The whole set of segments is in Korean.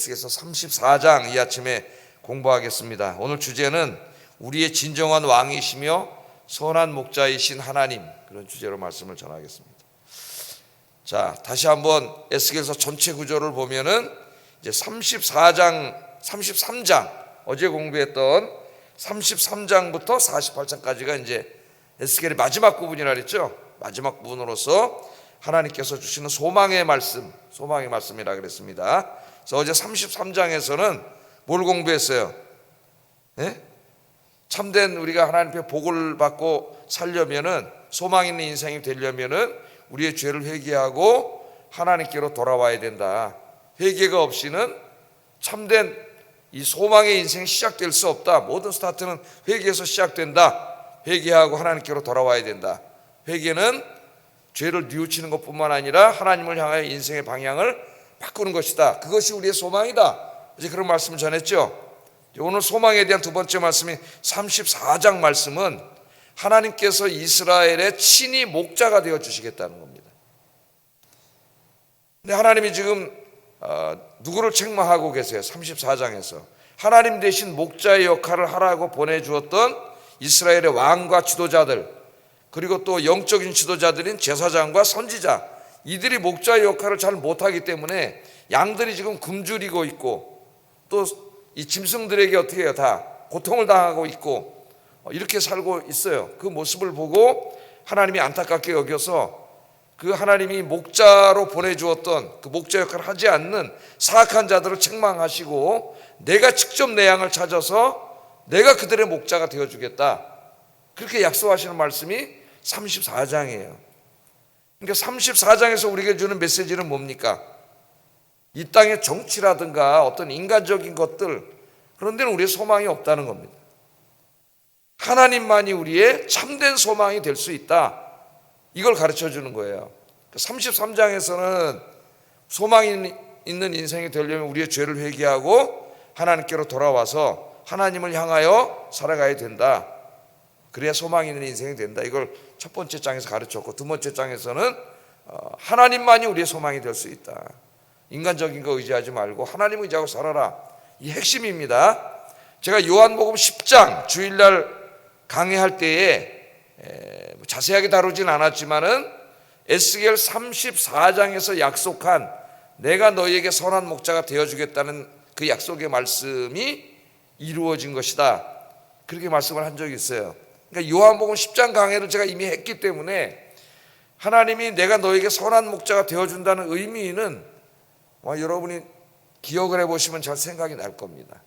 에스겔서 34장 이 아침에 공부하겠습니다. 오늘 주제는 우리의 진정한 왕이시며 선한 목자이신 하나님, 그런 주제로 말씀을 전하겠습니다. 자, 다시 한번 에스겔서 전체 구조를 보면은 이제 33장 어제 공부했던 33장부터 48장까지가 이제 에스겔의 마지막 부분이라 그랬죠. 마지막 부분으로서 하나님께서 주시는 소망의 말씀이라 그랬습니다. 그래서 어제 33장에서는 뭘 공부했어요? 네? 참된 우리가 하나님의 복을 받고 살려면은, 소망 있는 인생이 되려면은 우리의 죄를 회개하고 하나님께로 돌아와야 된다. 회개가 없이는 참된 이 소망의 인생이 시작될 수 없다. 모든 스타트는 회개에서 시작된다. 회개하고 하나님께로 돌아와야 된다. 회개는 죄를 뉘우치는 것뿐만 아니라 하나님을 향하여 인생의 방향을 바꾸는 것이다. 그것이 우리의 소망이다. 이제 그런 말씀을 전했죠. 오늘 소망에 대한 두 번째 말씀인 34장 말씀은 하나님께서 이스라엘의 친히 목자가 되어 주시겠다는 겁니다. 근데 하나님이 지금 누구를 책망하고 계세요? 34장에서 하나님 대신 목자의 역할을 하라고 보내주었던 이스라엘의 왕과 지도자들, 그리고 또 영적인 지도자들인 제사장과 선지자, 이들이 목자의 역할을 잘 못하기 때문에 양들이 지금 굶주리고 있고, 또 이 짐승들에게 어떻게 해요? 다 고통을 당하고 있고 이렇게 살고 있어요. 그 모습을 보고 하나님이 안타깝게 여겨서 그 하나님이 목자로 보내주었던 그 목자 역할을 하지 않는 사악한 자들을 책망하시고, 내가 직접 내 양을 찾아서 내가 그들의 목자가 되어주겠다, 그렇게 약속하시는 말씀이 34장이에요. 그러니까 34장에서 우리에게 주는 메시지는 뭡니까? 이 땅의 정치라든가 어떤 인간적인 것들, 그런 데는 우리의 소망이 없다는 겁니다. 하나님만이 우리의 참된 소망이 될 수 있다, 이걸 가르쳐 주는 거예요. 33장에서는 소망이 있는 인생이 되려면 우리의 죄를 회개하고 하나님께로 돌아와서 하나님을 향하여 살아가야 된다. 그래야 소망 있는 인생이 된다. 이걸 첫 번째 장에서 가르쳤고, 두 번째 장에서는 하나님만이 우리의 소망이 될 수 있다. 인간적인 거 의지하지 말고 하나님 의지하고 살아라. 이 핵심입니다. 제가 요한복음 10장 주일날 강의할 때에 자세하게 다루진 않았지만은 에스겔 34장에서 약속한 내가 너희에게 선한 목자가 되어주겠다는 그 약속의 말씀이 이루어진 것이다, 그렇게 말씀을 한 적이 있어요. 그러니까 요한복음 10장 강해를 제가 이미 했기 때문에 하나님이 내가 너에게 선한 목자가 되어준다는 의미는 여러분이 기억을 해보시면 잘 생각이 날 겁니다.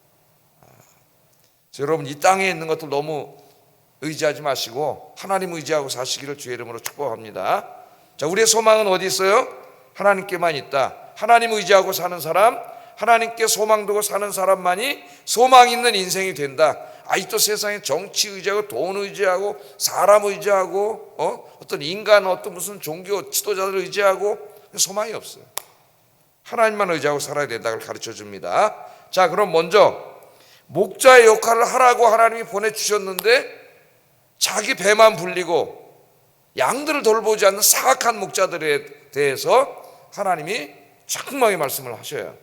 여러분, 이 땅에 있는 것들 너무 의지하지 마시고 하나님 의지하고 사시기를 주의 이름으로 축복합니다. 자, 우리의 소망은 어디 있어요? 하나님께만 있다. 하나님 의지하고 사는 사람, 하나님께 소망 두고 사는 사람만이 소망 있는 인생이 된다. 아직도 세상에 정치 의지하고 돈 의지하고 사람 의지하고 어떤 인간, 어떤 무슨 종교 지도자들 의지하고 소망이 없어요. 하나님만 의지하고 살아야 된다고 가르쳐 줍니다. 자, 그럼 먼저 목자의 역할을 하라고 하나님이 보내주셨는데 자기 배만 불리고 양들을 돌보지 않는 사악한 목자들에 대해서 하나님이 책망의 말씀을 하셔요.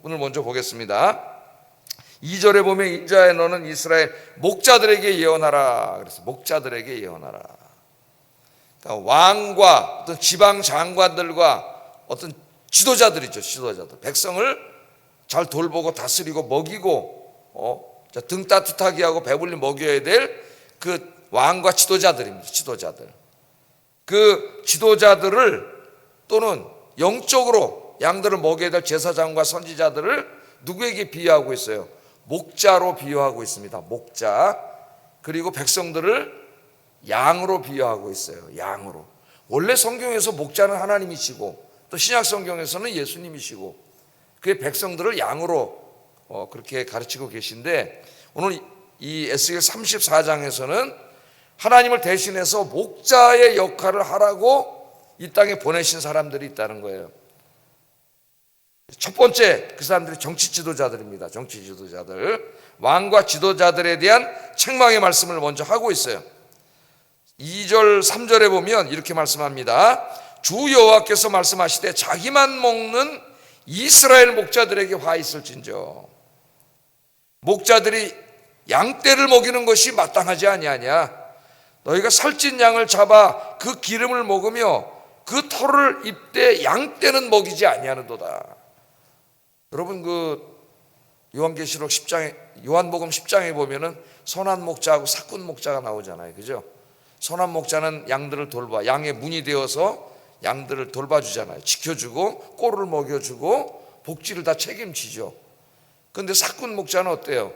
오늘 먼저 보겠습니다. 2절에 보면 인자야 너는 이스라엘 목자들에게 예언하라. 그래서 목자들에게 예언하라. 그러니까 왕과 어떤 지방 장관들과 어떤 지도자들이죠. 지도자들, 백성을 잘 돌보고 다스리고 먹이고 등 따뜻하게 하고 배불리 먹여야 될 그 왕과 지도자들입니다. 지도자들, 그 지도자들을, 또는 영적으로 양들을 먹여야 될 제사장과 선지자들을 누구에게 비유하고 있어요? 목자로 비유하고 있습니다. 목자. 그리고 백성들을 양으로 비유하고 있어요. 양으로. 원래 성경에서 목자는 하나님이시고 또 신약 성경에서는 예수님이시고 그의 백성들을 양으로 그렇게 가르치고 계신데, 오늘 이 에스겔 34장에서는 하나님을 대신해서 목자의 역할을 하라고 이 땅에 보내신 사람들이 있다는 거예요. 첫 번째, 그 사람들이 정치 지도자들입니다. 정치 지도자들, 왕과 지도자들에 대한 책망의 말씀을 먼저 하고 있어요. 2절 3절에 보면 이렇게 말씀합니다. 주 여호와께서 말씀하시되 자기만 먹는 이스라엘 목자들에게 화 있을진저 목자들이 양떼를 먹이는 것이 마땅하지 아니하냐. 너희가 살찐 양을 잡아 그 기름을 먹으며 그 털을 입되 양떼는 먹이지 아니하는도다. 여러분 요한계시록 10장에 요한복음 10장에 보면은 선한 목자하고 사꾼 목자가 나오잖아요. 그죠? 선한 목자는 양들을 돌봐 양의 문이 되어서 양들을 돌봐주잖아요. 지켜주고 꼴을 먹여주고 복지를 다 책임지죠. 그런데 사꾼 목자는 어때요?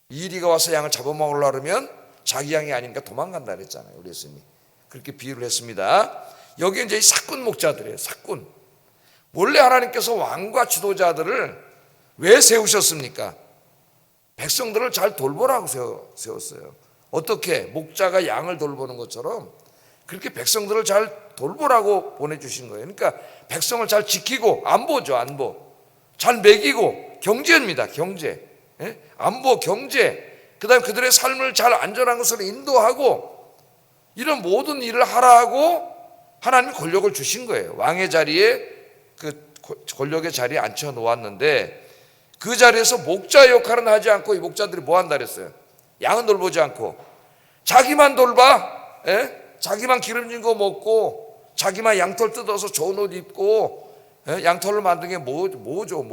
이리가 와서 양을 잡아먹으려고 하면 자기 양이 아니니까 도망간다 그랬잖아요. 우리 예수님이 그렇게 비유를 했습니다. 여기 이제 사꾼 목자들이에요. 사꾼. 원래 하나님께서 왕과 지도자들을 왜 세우셨습니까? 백성들을 잘 돌보라고 세웠어요. 어떻게? 목자가 양을 돌보는 것처럼 그렇게 백성들을 잘 돌보라고 보내주신 거예요. 그러니까 백성을 잘 지키고 안보죠. 안보. 잘 먹이고 경제입니다. 경제. 안보, 경제. 그 다음에 그들의 삶을 잘 안전한 것으로 인도하고 이런 모든 일을 하라고 하나님이 권력을 주신 거예요. 왕의 자리에 그 권력의 자리에 앉혀 놓았는데 그 자리에서 목자 역할은 하지 않고 이 목자들이 뭐 한다 그랬어요? 양은 돌보지 않고 자기만 돌봐. 자기만 기름진 거 먹고 자기만 양털 뜯어서 좋은 옷 입고 양털로 만든 게 뭐죠?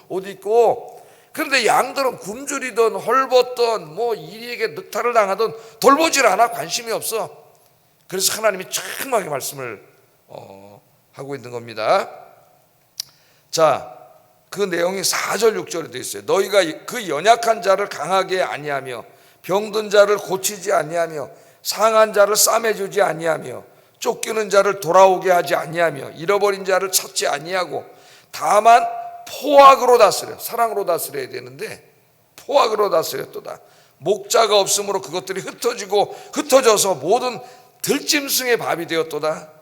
옷 입고. 그런데 양들은 굶주리던 헐벗던 이리에게 늑탈을 당하던 돌보질 않아. 관심이 없어. 그래서 하나님이 정확하게 말씀을 하고 있는 겁니다. 자, 그 내용이 4절 6절에 되어 있어요. 너희가 그 연약한 자를 강하게 아니하며 병든 자를 고치지 아니하며 상한 자를 싸매주지 아니하며 쫓기는 자를 돌아오게 하지 아니하며 잃어버린 자를 찾지 아니하고 다만 포악으로 다스려. 사랑으로 다스려야 되는데 포악으로 다스렸도다. 목자가 없으므로 그것들이 흩어져서 모든 들짐승의 밥이 되었도다.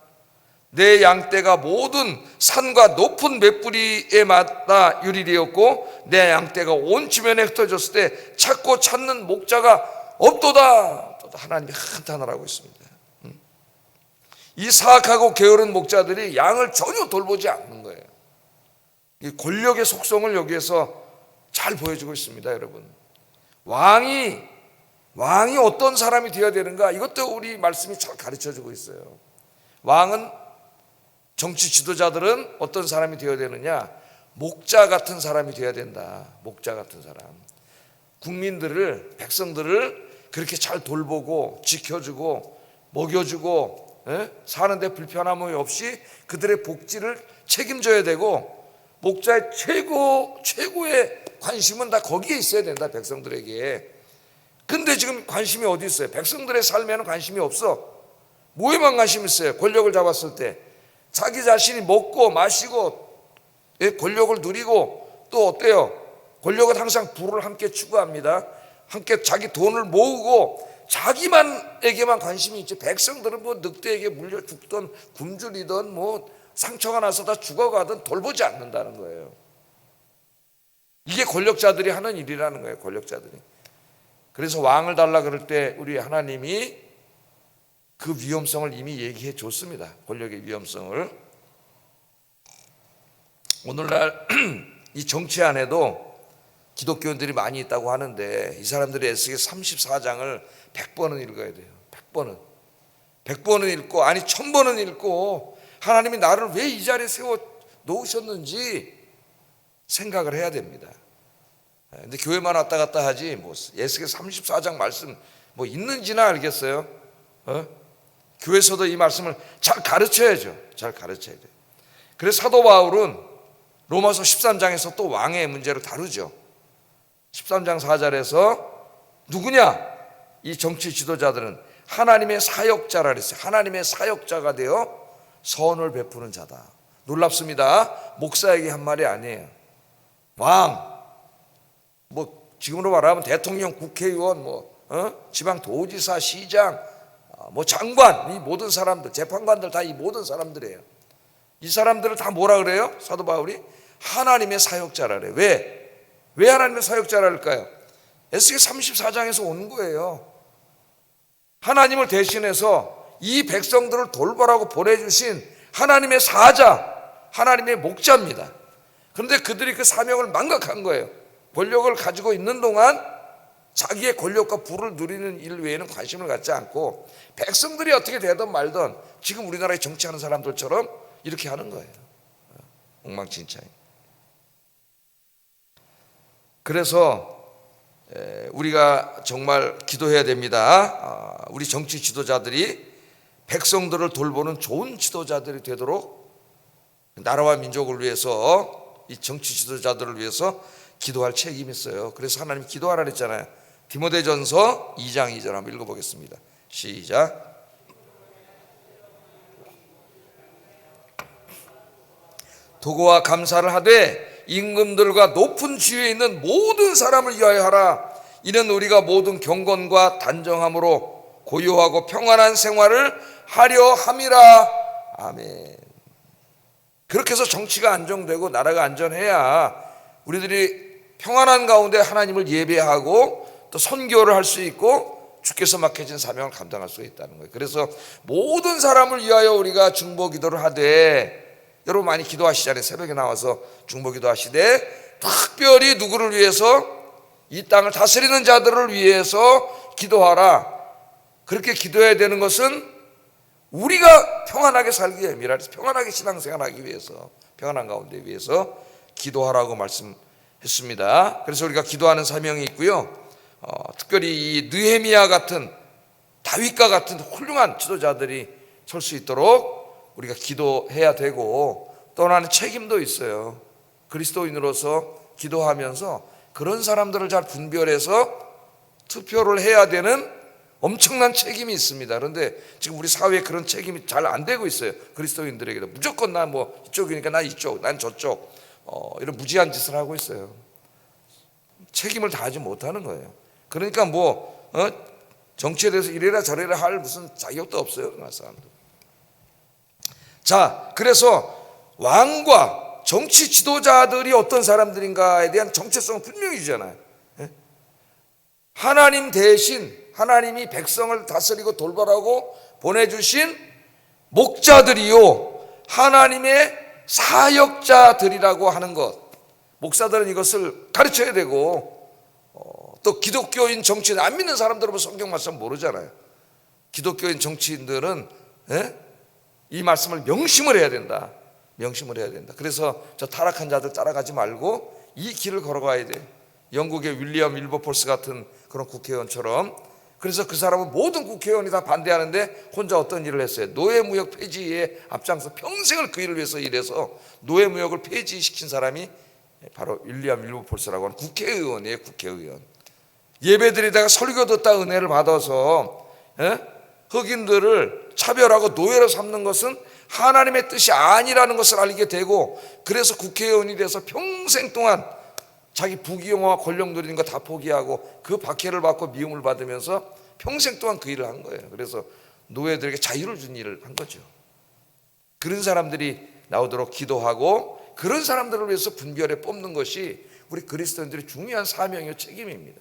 내 양떼가 모든 산과 높은 맷뿌리에 맞다 유리되었고 내 양떼가 온 지면에 흩어졌을 때 찾고 찾는 목자가 없도다. 하나님이 한탄을 하고 있습니다. 이 사악하고 게으른 목자들이 양을 전혀 돌보지 않는 거예요. 이 권력의 속성을 여기에서 잘 보여주고 있습니다. 여러분, 왕이 어떤 사람이 되어야 되는가, 이것도 우리 말씀이 잘 가르쳐주고 있어요. 왕은, 정치 지도자들은 어떤 사람이 되어야 되느냐, 목자 같은 사람이 되어야 된다. 목자 같은 사람. 국민들을, 백성들을 그렇게 잘 돌보고 지켜주고 먹여주고 사는데 불편함이 없이 그들의 복지를 책임져야 되고, 목자의 최고의 관심은 다 거기에 있어야 된다. 백성들에게. 근데 지금 관심이 어디 있어요? 백성들의 삶에는 관심이 없어. 뭐에만 관심이 있어요? 권력을 잡았을 때 자기 자신이 먹고 마시고 권력을 누리고, 또 어때요? 권력은 항상 부를 함께 추구합니다. 함께 자기 돈을 모으고 자기만에게만 관심이 있지, 백성들은 늑대에게 물려 죽던 굶주리던 상처가 나서 다 죽어가든 돌보지 않는다는 거예요. 이게 권력자들이 하는 일이라는 거예요. 권력자들이. 그래서 왕을 달라 그럴 때 우리 하나님이 그 위험성을 이미 얘기해 줬습니다. 권력의 위험성을. 오늘날 이 정치 안에도 기독교인들이 많이 있다고 하는데 이 사람들이 에스겔 34장을 100번은 읽어야 돼요. 100번은 읽고, 아니 1000번은 읽고 하나님이 나를 왜 이 자리에 세워 놓으셨는지 생각을 해야 됩니다. 근데 교회만 왔다 갔다 하지 에스겔 34장 말씀 있는지나 알겠어요? 교회에서도 이 말씀을 잘 가르쳐야죠. 잘 가르쳐야 돼요. 그래서 사도 바울은 로마서 13장에서 또 왕의 문제를 다루죠. 13장 4절에서 누구냐? 이 정치 지도자들은 하나님의 사역자라 그랬어요. 하나님의 사역자가 되어 선을 베푸는 자다. 놀랍습니다. 목사에게 한 말이 아니에요. 왕, 지금으로 말하면 대통령, 국회의원, 지방 도지사, 시장, 장관, 이 모든 사람들, 재판관들 다 이 모든 사람들이에요. 이 사람들을 다 뭐라 그래요? 사도 바울이 하나님의 사역자라 그래요. 왜 하나님의 사역자라 할까요? 에스겔 34장에서 온 거예요. 하나님을 대신해서 이 백성들을 돌보라고 보내주신 하나님의 사자, 하나님의 목자입니다. 그런데 그들이 그 사명을 망각한 거예요. 권력을 가지고 있는 동안 자기의 권력과 부를 누리는 일 외에는 관심을 갖지 않고 백성들이 어떻게 되든 말든 지금 우리나라에 정치하는 사람들처럼 이렇게 하는 거예요. 엉망진창. 그래서 우리가 정말 기도해야 됩니다. 우리 정치 지도자들이 백성들을 돌보는 좋은 지도자들이 되도록 나라와 민족을 위해서, 이 정치 지도자들을 위해서 기도할 책임이 있어요. 그래서 하나님이 기도하라 그랬잖아요. 디모데전서 2장 2절 한번 읽어보겠습니다. 시작. 도구와 감사를 하되 임금들과 높은 지위에 있는 모든 사람을 위하여 하라. 이는 우리가 모든 경건과 단정함으로 고요하고 평안한 생활을 하려 함이라. 아멘. 그렇게 해서 정치가 안정되고 나라가 안전해야 우리들이 평안한 가운데 하나님을 예배하고 또 선교를 할 수 있고 주께서 맡겨진 사명을 감당할 수 있다는 거예요. 그래서 모든 사람을 위하여 우리가 중보 기도를 하되, 여러분 많이 기도하시잖아요. 새벽에 나와서 중보 기도하시되 특별히 누구를 위해서? 이 땅을 다스리는 자들을 위해서 기도하라. 그렇게 기도해야 되는 것은 우리가 평안하게 살기 위함이라. 평안하게 신앙생활하기 위해서, 평안한 가운데 위해서 기도하라고 말씀했습니다. 그래서 우리가 기도하는 사명이 있고요. 특별히 이 느헤미야 같은, 다윗과 같은 훌륭한 지도자들이 설 수 있도록 우리가 기도해야 되고, 또 하나는 책임도 있어요. 그리스도인으로서 기도하면서 그런 사람들을 잘 분별해서 투표를 해야 되는 엄청난 책임이 있습니다. 그런데 지금 우리 사회에 그런 책임이 잘 안 되고 있어요. 그리스도인들에게도 무조건 나 뭐 이쪽이니까 나 이쪽, 난 저쪽, 이런 무지한 짓을 하고 있어요. 책임을 다하지 못하는 거예요. 그러니까 정치에 대해서 이래라 저래라 할 무슨 자격도 없어요. 그 사람들. 자, 그래서 왕과 정치 지도자들이 어떤 사람들인가에 대한 정체성은 분명히 주잖아요. 하나님 대신 하나님이 백성을 다스리고 돌보라고 보내주신 목자들이요, 하나님의 사역자들이라고 하는 것. 목사들은 이것을 가르쳐야 되고, 또 기독교인 정치인, 안 믿는 사람들은 성경 말씀 모르잖아요. 기독교인 정치인들은 이 말씀을 명심을 해야 된다. 명심을 해야 된다. 그래서 저 타락한 자들 따라가지 말고 이 길을 걸어가야 돼. 영국의 윌리엄 윌버포스 같은 그런 국회의원처럼. 그래서 그 사람은 모든 국회의원이 다 반대하는데 혼자 어떤 일을 했어요? 노예무역 폐지에 앞장서 평생을 그 일을 위해서 일해서 노예무역을 폐지시킨 사람이 바로 윌리엄 윌버포스라고 하는 국회의원이에요. 국회의원. 예배드리다가 설교 듣다 은혜를 받아서 흑인들을 차별하고 노예로 삼는 것은 하나님의 뜻이 아니라는 것을 알게 되고, 그래서 국회의원이 돼서 평생 동안 자기 부귀영화와 권력 누리는 거 다 포기하고 그 박해를 받고 미움을 받으면서 평생 동안 그 일을 한 거예요. 그래서 노예들에게 자유를 준 일을 한 거죠. 그런 사람들이 나오도록 기도하고 그런 사람들을 위해서 분별해 뽑는 것이 우리 그리스도인들의 중요한 사명이요 책임입니다.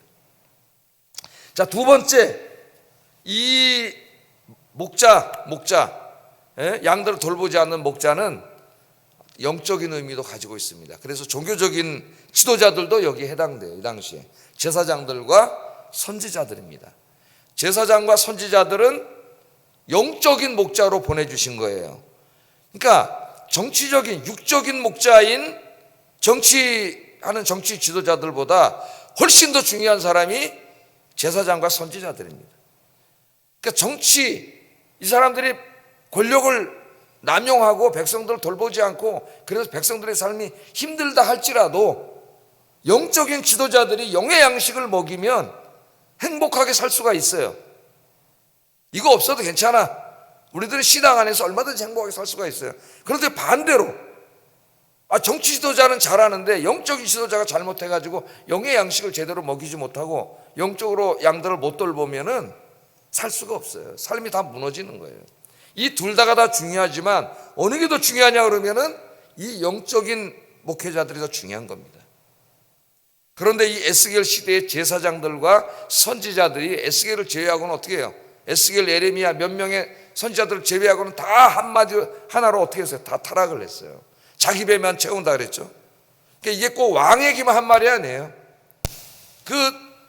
자, 두 번째, 이 목자, 양들을 돌보지 않는 목자는 영적인 의미도 가지고 있습니다. 그래서 종교적인 지도자들도 여기에 해당돼요. 이 당시에 제사장들과 선지자들입니다. 제사장과 선지자들은 영적인 목자로 보내주신 거예요. 그러니까 정치적인 육적인 목자인 정치하는 정치 지도자들보다 훨씬 더 중요한 사람이 제사장과 선지자들입니다. 그러니까 이 사람들이 권력을 남용하고 백성들을 돌보지 않고 그래서 백성들의 삶이 힘들다 할지라도 영적인 지도자들이 영의 양식을 먹이면 행복하게 살 수가 있어요. 이거 없어도 괜찮아. 우리들은 신앙 안에서 얼마든지 행복하게 살 수가 있어요. 그런데 반대로 정치 지도자는 잘하는데 영적인 지도자가 잘못해가지고 영의 양식을 제대로 먹이지 못하고 영적으로 양들을 못 돌보면은 살 수가 없어요. 삶이 다 무너지는 거예요. 이 둘 다가 다 중요하지만 어느 게 더 중요하냐 그러면은 이 영적인 목회자들이 더 중요한 겁니다. 그런데 이 에스겔 시대의 제사장들과 선지자들이 에스겔을 제외하고는 어떻게 해요? 에스겔, 예레미야 몇 명의 선지자들을 제외하고는 다 하나로 어떻게 했어요? 다 타락을 했어요. 자기 배만 채운다 그랬죠. 그러니까 이게 꼭 왕에게만 한 말이 아니에요. 그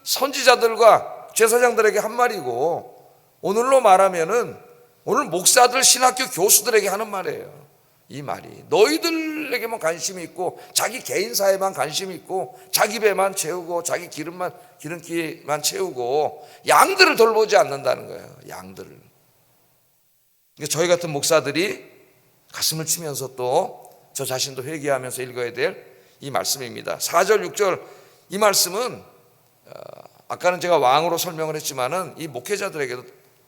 선지자들과 제사장들에게 한 말이고, 오늘로 말하면은 오늘 목사들, 신학교 교수들에게 하는 말이에요. 이 말이 너희들에게만 관심이 있고, 자기 개인사에만 관심이 있고, 자기 배만 채우고, 자기 기름기만 채우고, 양들을 돌보지 않는다는 거예요. 양들을. 그러니까 저희 같은 목사들이 가슴을 치면서 또 저 자신도 회개하면서 읽어야 될 이 말씀입니다. 4절 6절 이 말씀은 아까는 제가 왕으로 설명을 했지만은 이 목회자들에게도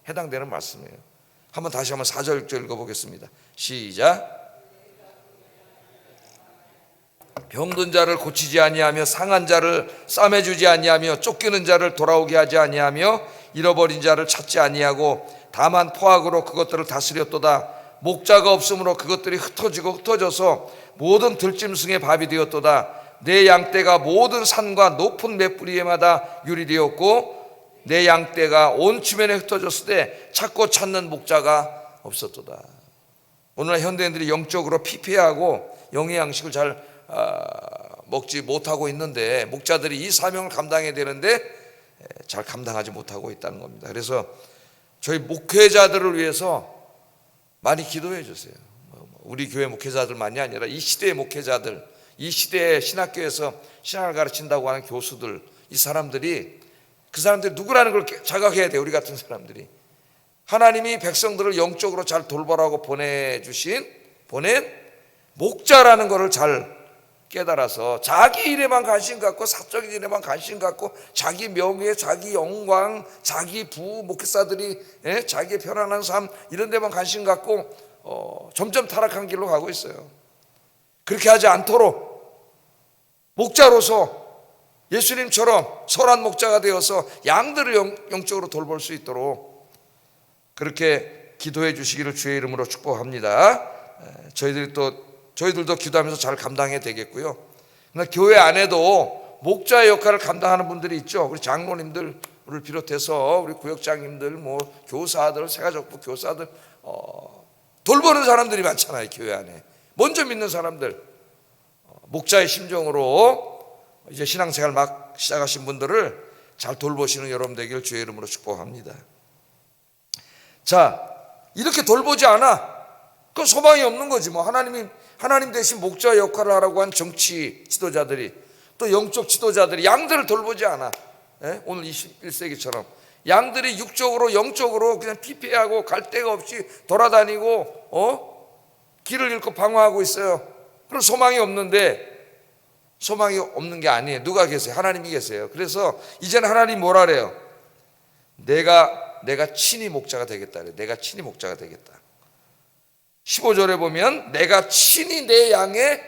해당되는 말씀이에요. 다시 한번 4절 6절 읽어보겠습니다. 시작. 병든 자를 고치지 아니하며, 상한 자를 싸매주지 아니하며, 쫓기는 자를 돌아오게 하지 아니하며, 잃어버린 자를 찾지 아니하고, 다만 포악으로 그것들을 다스렸도다. 목자가 없으므로 그것들이 흩어져서 모든 들짐승의 밥이 되었도다. 내 양떼가 모든 산과 높은 맷뿌리에마다 유리되었고, 내 양떼가 온 주변에 흩어졌을 때 찾고 찾는 목자가 없었도다. 오늘날 현대인들이 영적으로 피폐하고 영의 양식을 잘 먹지 못하고 있는데, 목자들이 이 사명을 감당해야 되는데 잘 감당하지 못하고 있다는 겁니다. 그래서 저희 목회자들을 위해서 많이 기도해 주세요. 우리 교회 목회자들만이 아니라 이 시대의 목회자들, 이 시대의 신학교에서 신학을 가르친다고 하는 교수들, 이 사람들이, 그 사람들이 누구라는 걸 자각해야 돼요. 우리 같은 사람들이 하나님이 백성들을 영적으로 잘 돌보라고 보낸 목자라는 것을 잘 깨달아서 자기 일에만 관심 갖고, 사적인 일에만 관심 갖고, 자기 명예, 자기 영광, 자기 목회사들이 자기의 편안한 삶 이런 데만 관심 갖고 점점 타락한 길로 가고 있어요. 그렇게 하지 않도록 목자로서 예수님처럼 선한 목자가 되어서 양들을 영적으로 돌볼 수 있도록 그렇게 기도해 주시기를 주의 이름으로 축복합니다. 저희들도 기도하면서 잘 감당해야 되겠고요. 그러나 교회 안에도 목자의 역할을 감당하는 분들이 있죠. 우리 장로님들을 비롯해서 우리 구역장님들, 교사들, 세가족부 교사들, 돌보는 사람들이 많잖아요. 교회 안에 먼저 믿는 사람들, 목자의 심정으로 이제 신앙생활 막 시작하신 분들을 잘 돌보시는 여러분 되기를 주의 이름으로 축복합니다. 자, 이렇게 돌보지 않아 그 소망이 없는 거지. 하나님 대신 목자 역할을 하라고 한 정치 지도자들이, 또 영적 지도자들이 양들을 돌보지 않아. 오늘 21세기처럼 양들이 육적으로 영적으로 그냥 피폐하고 갈 데가 없이 돌아다니고 길을 잃고 방황하고 있어요. 그럼 소망이 없는데, 소망이 없는 게 아니에요. 누가 계세요? 하나님이 계세요. 그래서 이제는 하나님 뭐라 그래요? 내가 친히 목자가 되겠다 그래요. 내가 친히 목자가 되겠다. 15절에 보면 내가 친히 내 양의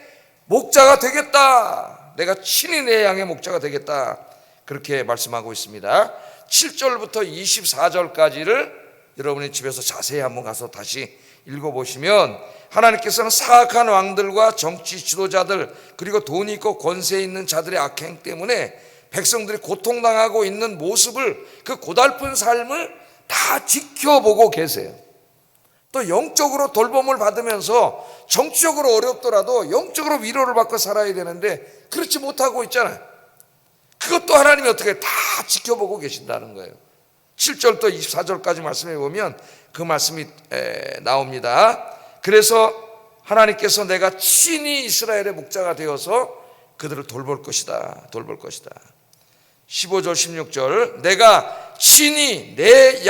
목자가 되겠다. 내가 친히 내 양의 목자가 되겠다. 그렇게 말씀하고 있습니다. 7절부터 24절까지를 여러분이 집에서 자세히 한번 가서 다시 읽어보시면, 하나님께서는 사악한 왕들과 정치 지도자들, 그리고 돈이 있고 권세 있는 자들의 악행 때문에 백성들이 고통당하고 있는 모습을, 그 고달픈 삶을 다 지켜보고 계세요. 또 영적으로 돌봄을 받으면서 정치적으로 어렵더라도 영적으로 위로를 받고 살아야 되는데 그렇지 못하고 있잖아요. 그것도 하나님이 어떻게 다 지켜보고 계신다는 거예요. 7절부터 24절까지 말씀해 보면 그 말씀이 나옵니다. 그래서 하나님께서 내가 친히 이스라엘의 목자가 되어서 그들을 돌볼 것이다. 15절 16절 내가 친히 내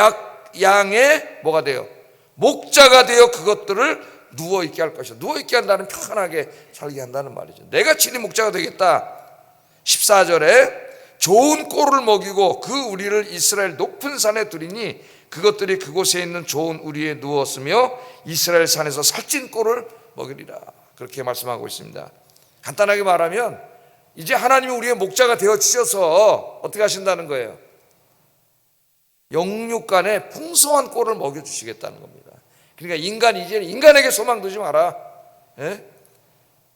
양의 뭐가 돼요? 목자가 되어 그것들을 누워있게 할 것이다. 누워있게 한다는 편하게 살게 한다는 말이죠. 내가 친히 목자가 되겠다. 14절에 좋은 꼴을 먹이고 그 우리를 이스라엘 높은 산에 두리니 그것들이 그곳에 있는 좋은 우리에 누웠으며 이스라엘 산에서 살찐 꼴을 먹이리라. 그렇게 말씀하고 있습니다. 간단하게 말하면 이제 하나님이 우리의 목자가 되어 주셔서 어떻게 하신다는 거예요? 영육간에 풍성한 꼴을 먹여주시겠다는 겁니다. 그러니까 이제 인간에게 소망 두지 마라.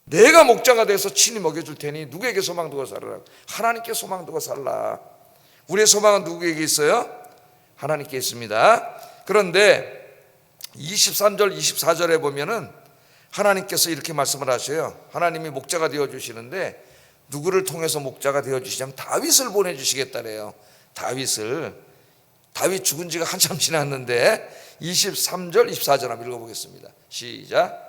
내가 목자가 돼서 친히 먹여줄 테니 누구에게 소망 두고 살아라? 하나님께 소망 두고 살라. 우리의 소망은 누구에게 있어요? 하나님께 있습니다. 그런데 23절 24절에 보면은 하나님께서 이렇게 말씀을 하셔요. 하나님이 목자가 되어주시는데 누구를 통해서 목자가 되어주시냐면 다윗을 보내주시겠다래요. 다윗 죽은 지가 한참 지났는데 23절 24절 한번 읽어보겠습니다. 시작.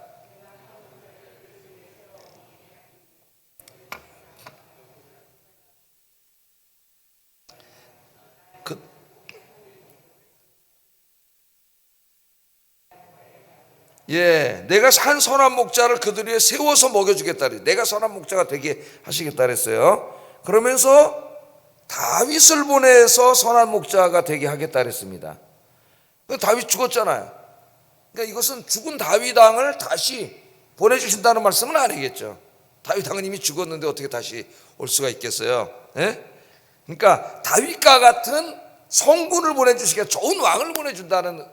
내가 한 선한 목자를 그들 위해 세워서 먹여주겠다. 내가 선한 목자가 되게 하시겠다 그랬어요. 그러면서 다윗을 보내서 선한 목자가 되게 하겠다 그랬습니다. 다윗 죽었잖아요. 그러니까 이것은 죽은 다윗 왕을 다시 보내주신다는 말씀은 아니겠죠. 다윗 왕은 이미 죽었는데 어떻게 다시 올 수가 있겠어요? 그러니까 다윗과 같은 성군을 보내주시게 좋은 왕을 보내준다는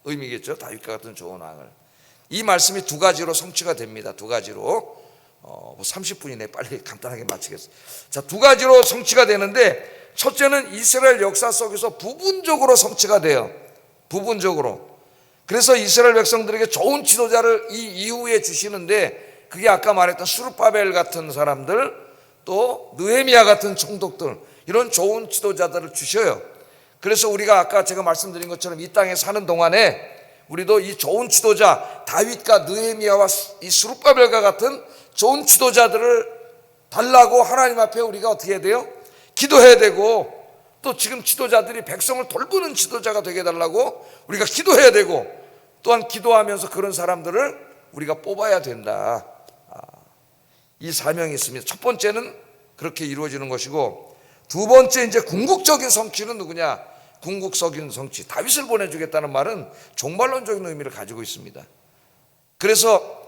의미겠죠. 다윗과 같은 좋은 왕을. 이 말씀이 두 가지로 성취가 됩니다. 두 가지로 30분이네. 빨리 간단하게 마치겠습니다. 자, 두 가지로 성취가 되는데 첫째는 이스라엘 역사 속에서 부분적으로 성취가 돼요. 부분적으로. 그래서 이스라엘 백성들에게 좋은 지도자를 이 이후에 주시는데 그게 아까 말했던 수르바벨 같은 사람들 또 느헤미야 같은 총독들 이런 좋은 지도자들을 주셔요. 그래서 우리가 아까 제가 말씀드린 것처럼 이 땅에 사는 동안에 우리도 이 좋은 지도자 다윗과 느헤미야와 이 수르바벨과 같은 좋은 지도자들을 달라고 하나님 앞에 우리가 어떻게 해야 돼요? 기도해야 되고 또 지금 지도자들이 백성을 돌보는 지도자가 되게 해달라고 우리가 기도해야 되고 또한 기도하면서 그런 사람들을 우리가 뽑아야 된다. 이 사명이 있습니다. 첫 번째는 그렇게 이루어지는 것이고 두 번째 이제 궁극적인 성취는 누구냐? 궁극적인 성취. 다윗을 보내주겠다는 말은 종말론적인 의미를 가지고 있습니다. 그래서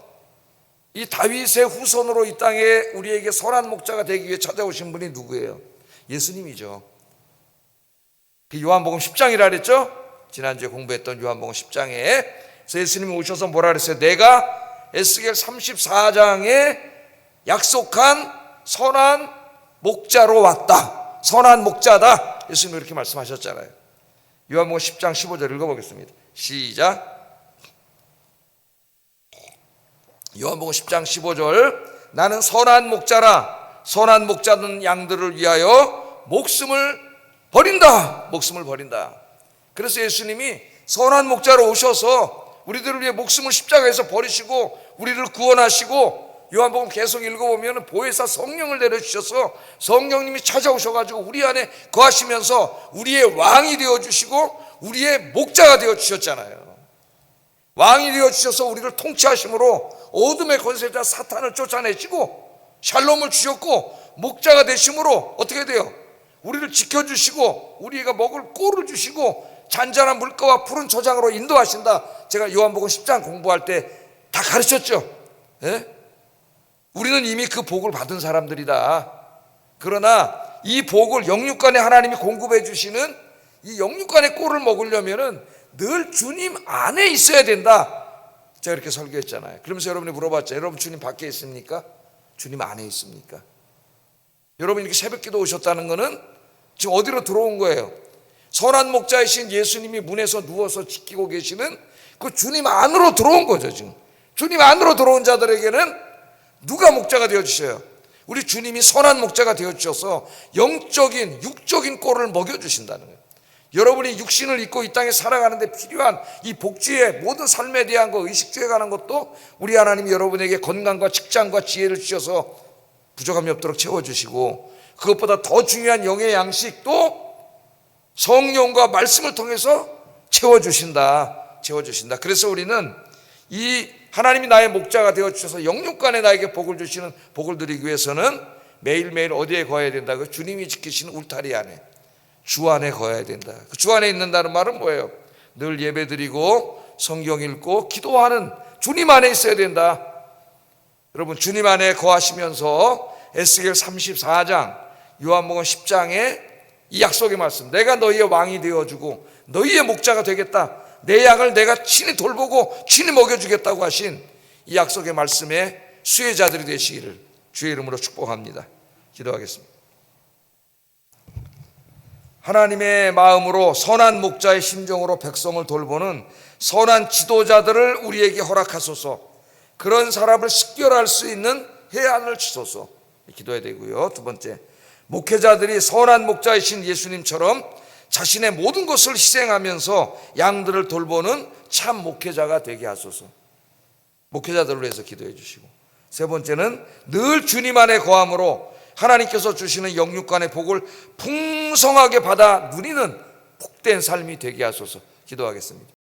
이 다윗의 후손으로 이 땅에 우리에게 선한 목자가 되기 위해 찾아오신 분이 누구예요? 예수님이죠. 그 요한복음 10장이라 그랬죠? 지난주에 공부했던 요한복음 10장에 그래서 예수님이 오셔서 뭐라 그랬어요? 내가 에스겔 34장에 약속한 선한 목자로 왔다. 선한 목자다. 예수님이 이렇게 말씀하셨잖아요. 요한복음 10장 15절 읽어보겠습니다. 시작. 요한복음 10장 15절 나는 선한 목자라 선한 목자는 양들을 위하여 목숨을 버린다. 목숨을 버린다. 그래서 예수님이 선한 목자로 오셔서 우리들을 위해 목숨을 십자가에서 버리시고 우리를 구원하시고 요한복음 계속 읽어보면 보혜사 성령을 내려주셔서 성령님이 찾아오셔가지고 우리 안에 거하시면서 우리의 왕이 되어주시고 우리의 목자가 되어주셨잖아요. 왕이 되어주셔서 우리를 통치하심으로 어둠의 권세자 사탄을 쫓아내시고 샬롬을 주셨고 목자가 되심으로 어떻게 돼요? 우리를 지켜주시고 우리가 먹을 꼴을 주시고 잔잔한 물가와 푸른 초장으로 인도하신다. 제가 요한복음 10장 공부할 때 다 가르쳤죠. 우리는 이미 그 복을 받은 사람들이다. 그러나 이 복을 영육간에 하나님이 공급해 주시는 이 영육간의 꼴을 먹으려면은 늘 주님 안에 있어야 된다. 제가 이렇게 설교했잖아요. 그러면서 여러분이 물어봤죠. 여러분 주님 밖에 있습니까? 주님 안에 있습니까? 여러분 이렇게 새벽기도 오셨다는 것은 지금 어디로 들어온 거예요? 선한 목자이신 예수님이 문에서 누워서 지키고 계시는 그 주님 안으로 들어온 거죠. 지금 주님 안으로 들어온 자들에게는 누가 목자가 되어주셔요? 우리 주님이 선한 목자가 되어주셔서 영적인 육적인 꼴을 먹여주신다는 거예요. 여러분이 육신을 입고 이 땅에 살아가는데 필요한 이 복지의 모든 삶에 대한 거 의식주에 관한 것도 우리 하나님이 여러분에게 건강과 직장과 지혜를 주셔서 부족함이 없도록 채워주시고 그것보다 더 중요한 영의 양식도 성령과 말씀을 통해서 채워주신다. 그래서 우리는 이 하나님이 나의 목자가 되어주셔서 영육간에 나에게 복을 주시는 복을 드리기 위해서는 매일매일 어디에 거해야 된다? 그 주님이 지키시는 울타리 안에 주 안에 거해야 된다. 그 주 안에 있는다는 말은 뭐예요? 늘 예배 드리고 성경 읽고 기도하는 주님 안에 있어야 된다. 여러분 주님 안에 거하시면서 에스겔 34장 요한복음 10장에 이 약속의 말씀 내가 너희의 왕이 되어주고 너희의 목자가 되겠다. 내 양을 내가 친히 돌보고 친히 먹여주겠다고 하신 이 약속의 말씀에 수혜자들이 되시기를 주의 이름으로 축복합니다. 기도하겠습니다. 하나님의 마음으로 선한 목자의 심정으로 백성을 돌보는 선한 지도자들을 우리에게 허락하소서. 그런 사람을 식별할 수 있는 해안을 주소서 기도해야 되고요. 두 번째, 목회자들이 선한 목자이신 예수님처럼 자신의 모든 것을 희생하면서 양들을 돌보는 참 목회자가 되게 하소서. 목회자들을 위해서 기도해 주시고, 세 번째는 늘 주님 안에 거함으로 하나님께서 주시는 영육간의 복을 풍성하게 받아 누리는 복된 삶이 되게 하소서 기도하겠습니다.